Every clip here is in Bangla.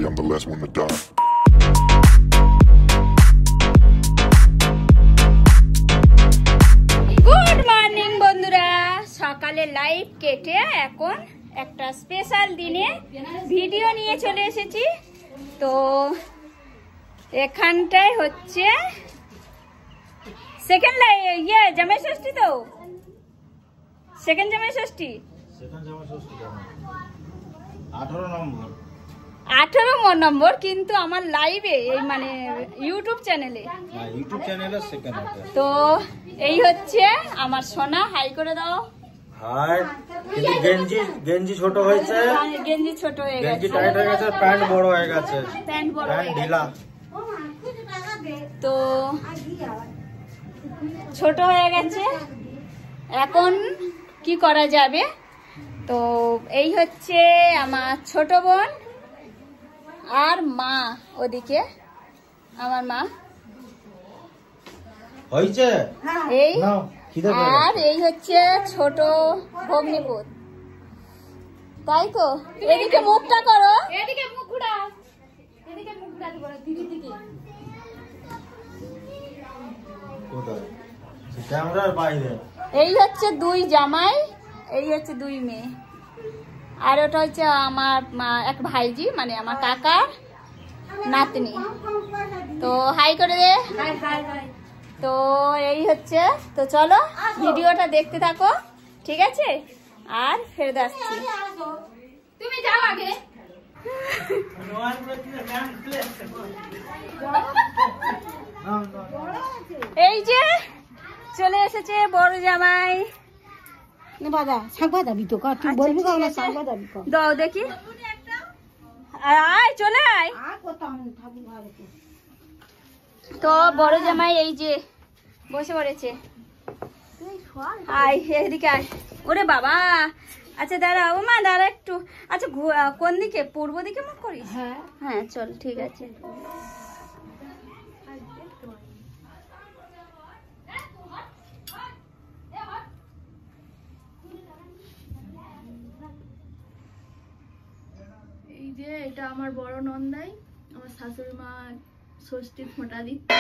I'm the last one to die. Good morning বন্ধুরা, সকালে লাইভ কেটে এখন একটা স্পেশাল দিনে ভিডিও নিয়ে চলে এসেছি। তো এখানটায় হচ্ছে সেকেন্ড জামাই ষষ্ঠী। তো সেকেন্ড জামাই ষষ্ঠী 18 নম্বর, কিন্তু আমার লাইভে এই মানে ইউটিউব চ্যানেলে তো এই হচ্ছে আমার সোনা। হাই করে দাও। হাই। গেঞ্জি ছোট হয়েছে, গেঞ্জি ছোট হয়ে গেছে, গেঞ্জি টাইট হয়ে গেছে, প্যান্ট বড় হয়ে গেছে, প্যান্ট বড় হয়ে গেছে, ঢিলা। তো ছোট হয়ে গেছে, এখন কি করা যাবে। তো এই হচ্ছে আমার ছোট বোন আর মা, ওদিকে আমার মা হয়েছে এই, আর এই হচ্ছে ছোট ভগ্নিপুত। তাই তো এদিকে মুখটা করো, এদিকে মুখ ঘুরাও, এদিকে মুখ ঘুরাতে বলো দিদির দিকে। ক্যামেরার বাইরে। এই হচ্ছে দুই জামাই, এই হচ্ছে দুই মেয়ে, আর ওটা হচ্ছে আমার এক ভাইজি মানে আমার কাকার নাতনি। তো হাই করে দে। তো এই হচ্ছে, তো চলো ভিডিওটা দেখতে থাকো, ঠিক আছে? আর ফেরত আসছি, তুমি যাও আগে। এই যে চলে এসেছে বড় জামাই। দাও দেখি, আয় চলে আয়। তো বড় জামাই এই যে বসে পড়েছে। আয় এদিকে আয়। ওরে বাবা, আচ্ছা দাঁড়া, ও মা দাঁড়া একটু। আচ্ছা কোন দিকে? পূর্ব দিকে মুখ করিস? হ্যাঁ চল, ঠিক আছে। এই যে এটা আমার বড় নন্দাই, আমার শাশুড়ি মা ষষ্ঠীর ফোঁটা দিচ্ছে।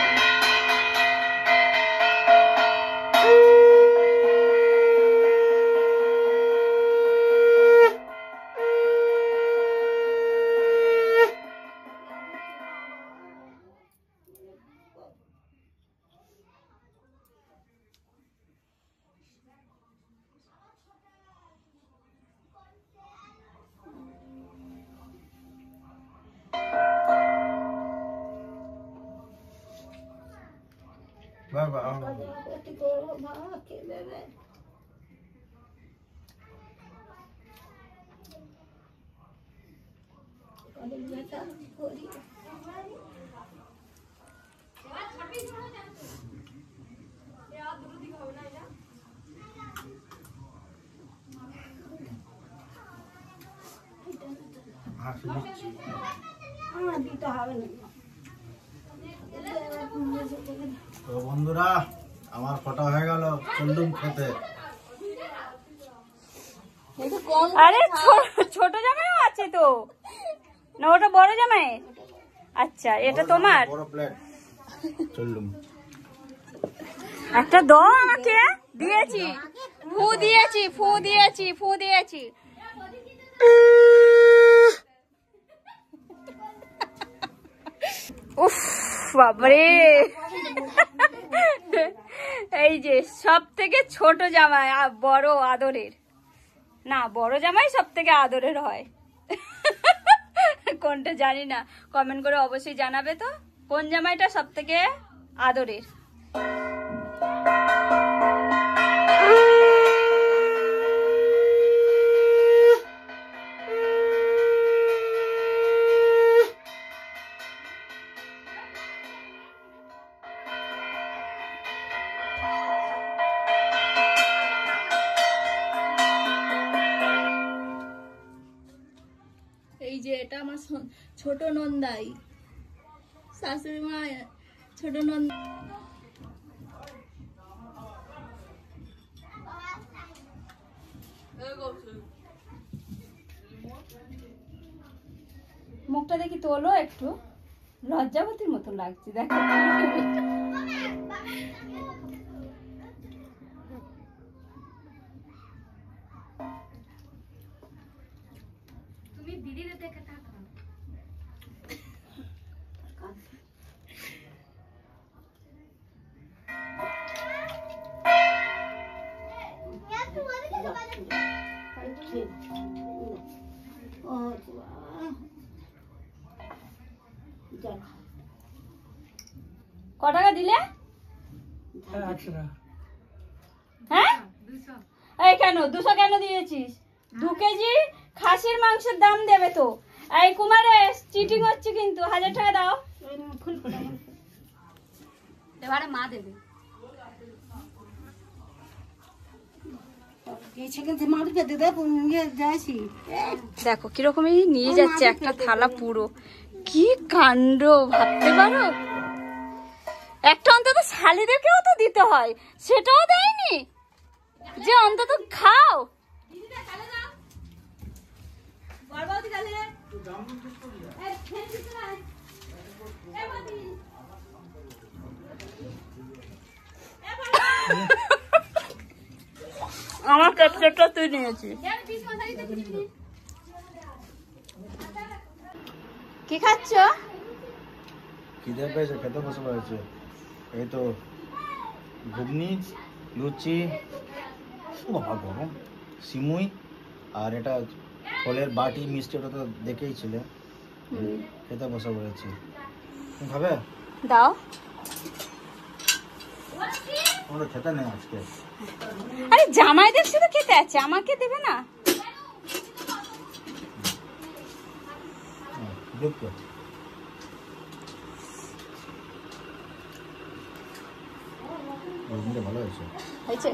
তো বন্ধুরা, আমার ফটো হয়ে গেল, চললুম খেতে। আরে ছোট জামাইও আছে তো, না ওটা বড় জামাই? আচ্ছা এটা তোমার। বড় প্লেট চললুম। একটা দাও আমাকে। দিয়েছি, ফু দিয়েছি, ফু দিয়েছি, ফু দিয়েছি। উফ বাবারে, এই যে সব থেকে ছোট জামাই বড় আদরের, না বড় জামাই সব থেকে আদরের হয়। কোনটা জানি না, কমেন্ট করে অবশ্যই জানাবে তো কোন জামাইটা সব থেকে আদরের। এই যে এটা আমার ছোট নন্দাই, শাশুড়ি মা ছোট নন্দাই। মুখটা দেখি তোলো একটু, লজ্জাবতীর মতো লাগছে দেখো। তুমি দিদির দেখে থাকো। ক টাকা দিলে? হ্যাঁ এই কেন 200 কেন দিয়েছিস? 2 কেজি খাসির মাংসের দাম দেবে তো। এই কুমারে চিটিং হচ্ছে কিন্তু, 1000 টাকা দাও। এবারে মা দেবে। দেখো কিরকমই নিয়ে যাচ্ছে একটা থালা পুরো, কি কাণ্ড ভাবতে পারো। একটা অন্তত শালিদেরকেও তো দিতে হয়, সেটাও দেয়নি যে অন্তত খাও। আমার ক্যাপচারটা তুই নিয়েছিস। কি খাচ্ছ? খিদে পেয়েছে, খেতে বসে পড়েছে। এই তো ঘুগনি, লুচি, বাবা গরম, সিমুই, আর এটা ফলের বাটি মিষ্টি, ওটা তো দেখেই ছিলে। খেতে বসে পড়েছি। তুমি খাবে? দাও। আমাদের খেতে নেই আজকে। আরে জামাইদের শুধু খেতে আছে, আমাকে দেবে না? ভালো হয়েছে। হয়েছে?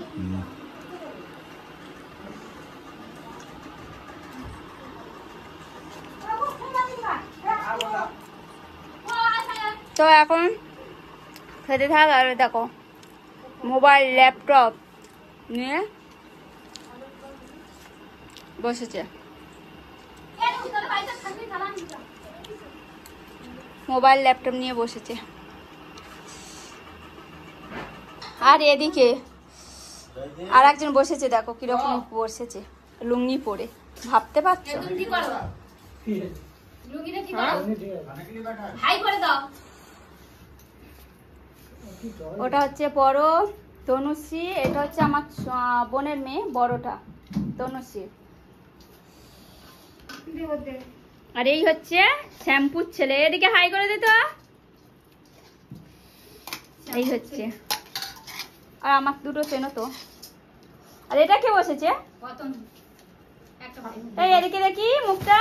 তো এখন খেতে থাক। আর দেখো মোবাইল ল্যাপটপ নিয়ে বসেছে, মোবাইল ল্যাপটপ নিয়ে বসেছে। আর এদিকে আর একজন বসেছে, দেখো কিরকম বসেছে লুঙ্গি পরে, ভাবতে পারছো? ওটা হচ্ছে বড় তনুশ্রী, এটা হচ্ছে আমার বোনের মেয়ে বড়টা তনুশ্রী, আর এই হচ্ছে শ্যাম্পুর ছেলে। এদিকে হাই করে দে তো। এই হচ্ছে, আর আমার দুটো চেনো তো। আর এটা কে বসেছে? এই এদিকে দেখি মুখটা,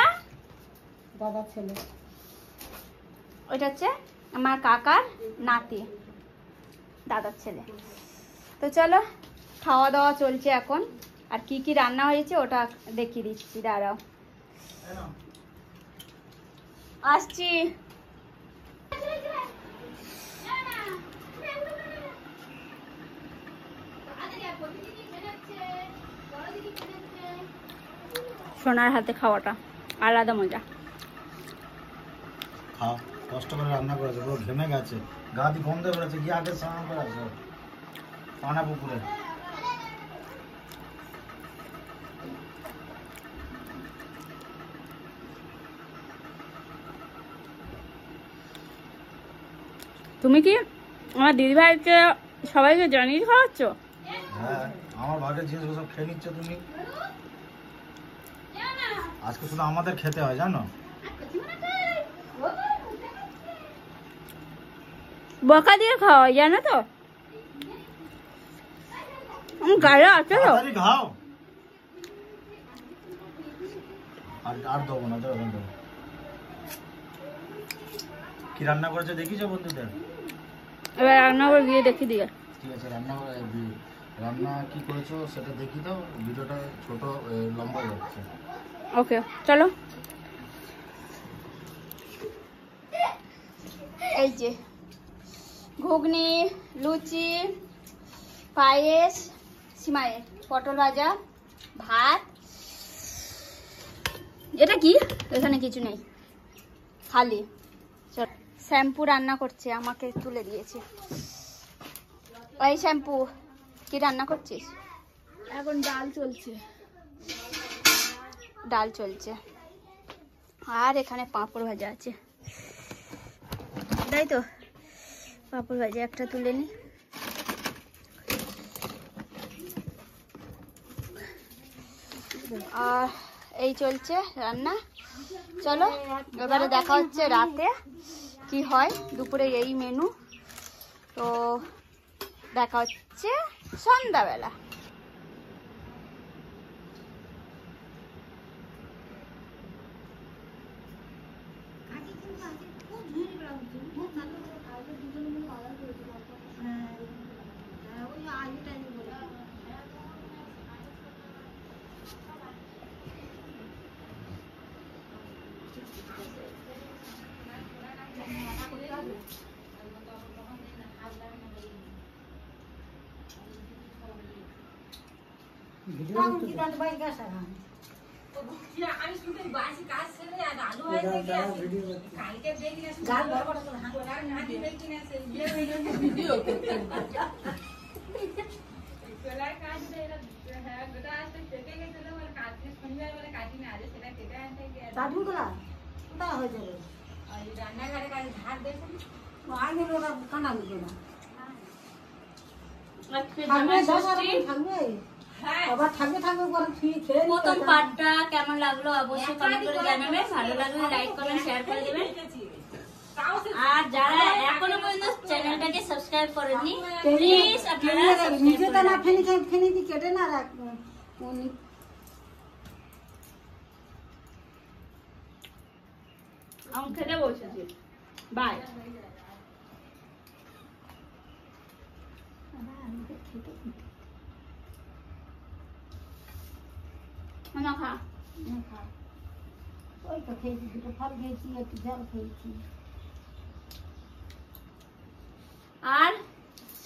দাদার ছেলে। ওইটা হচ্ছে আমার কাকার নাতি, দাদার ছেলে। তো চলো খাওয়া দাওয়া চলছে এখন। আর কি কি রান্না হয়েছে ওটা দেখিয়ে দিচ্ছি, দাঁড়াও আসছি। সোনার হাতে খাওয়াটা আলাদা মজা। খাও, কষ্ট করে রান্না করেছে, পুরো ঘেমে গেছে, গা দিয়ে গন্ধ বেরোচ্ছে। গিয়ে আগে স্নান করে আসো পানা পুকুরে। তুমি কি আমার দিদি ভাইকে সবাইকে জানিয়ে খাওয়াচ্ছ? হ্যাঁ, আমার ভাগের জিনিসগুলো সব খেয়ে নিচ্ছ তুমি। আজকে শুধু আমাদের খেতে হয় জানো। বকা দিয়ে খাওয়া জানো তো, গায়ে আছে তো। খাও, আর দেবো না। কি রান্না করেছে দেখিছো বন্ধুদের? এবার রান্না করে গিয়ে দেখি দিয়ে। ঠিক আছে, রান্না কি করেছো সেটা দেখি দাও। ভিডিওটা ছোট লম্বা যাচ্ছে। ওকে চলো। এই যে ঘুগনি, লুচি, পায়েস, সিমাইয়ের পটল ভাজা, ভাত। এটা কি? এখানে কিছু নেই। খালি। শ্যাম্পু রান্না করছে, আমাকে তুলে দিয়েছে। ওই শ্যাম্পু, কি রান্না করছিস? এখন ডাল চলছে। ডাল চলছে, আর এখানে পাঁপড় ভাজা আছে, তাই তো? পাঁপড় ভাজা একটা তুলে নি। আর এই চলছে রান্না। চলো এবারে দেখা হচ্ছে রাতে কি হয়। দুপুরে এই মেনু, তো দেখা হচ্ছে সন্ধ্যাবেলা। প্রথম পার্টটা কেমন লাগলো অবশ্যই কমেন্ট করে জানাবেন। ভালো লাগলে লাইক কমেন্ট শেয়ার করে দেবেন। আর যারা এখনো পর্যন্ত চ্যানেলটাকে সাবস্ক্রাইব করেননি, প্লিজ আপনারা আমি খেতে বসেছি। বাই। মামা খা। ওই তো খেয়েছি, দুটো ফল খেয়েছি, একটু জল খেয়েছি। আর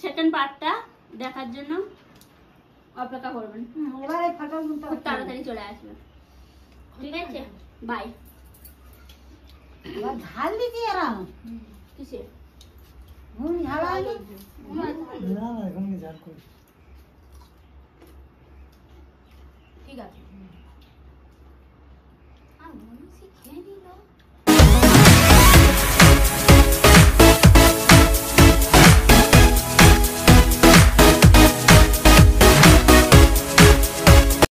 সেকেন্ড পার্টটা দেখার জন্য অপেক্ষা করবেন। এবারে খুব তাড়াতাড়ি চলে আসবে, ঠিক আছে? বাই। ঝাল দিচ্ছি এরা কিসে? ঠিক আছে। আর মনে খেয়ে নিল।